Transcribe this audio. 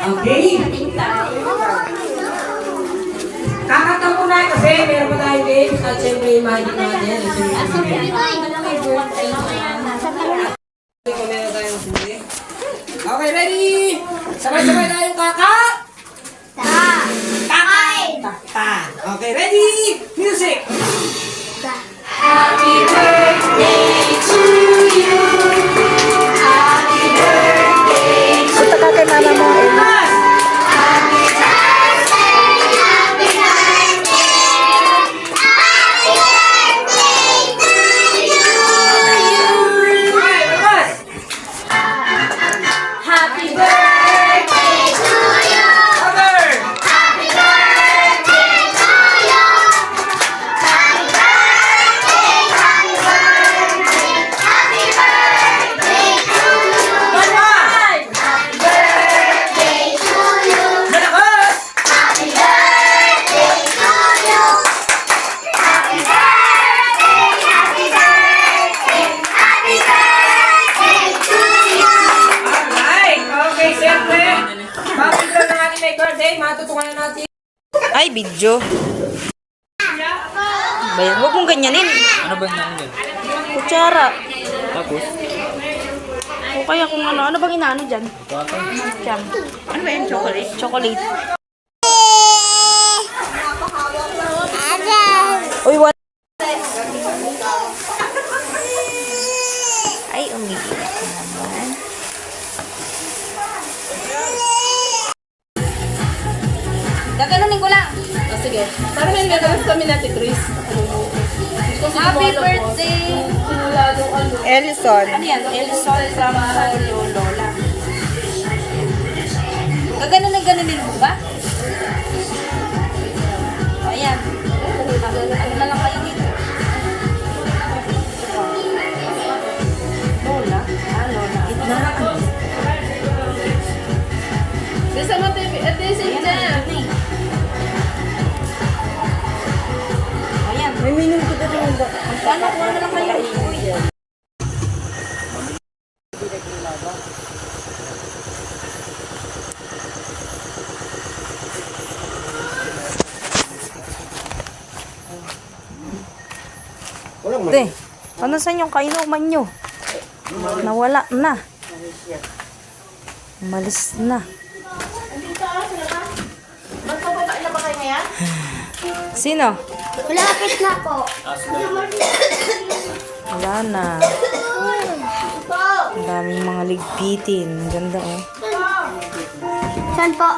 Okay. Kakanta muna kasi meron pa tayo games at syempre imagine natin. Okay, ready? Sabay-sabay tayong kaka! Ta! Okay, ready? Music! Happy birthday to you! Happy birthday to you! Ito kay mama mo. Ay, video. Bayan, huwag mong ganyanin. Ano ba yan? Kutsara. Tapos? O kaya kung ano bang inaano dyan? Jam. Ano ba yung chocolate? Chocolate. Uy, what? Ay, umiiyak naman. Gaganunin ko lang. Oh, sige. Para may gagawin kami natin, Chris. Happy birthday! Ellison. Ano yan? Elson from Lola. Gaganunin mo ba? O, ayan. Ano na lang kayo dito? Lola? Ah, Lola. Gitna. Bisa mo tayo, at least na. Ayan. May minuto ka rin yung Ano, kuha na lang kayo. Te, ano saan yung kainuman nyo? Nawala na. Umalis na. Magpapabay na ba kayo ngayon? Sino? Malapit na po. Wala na. Ang daming mga ligpitin. Ang ganda oh. Saan po?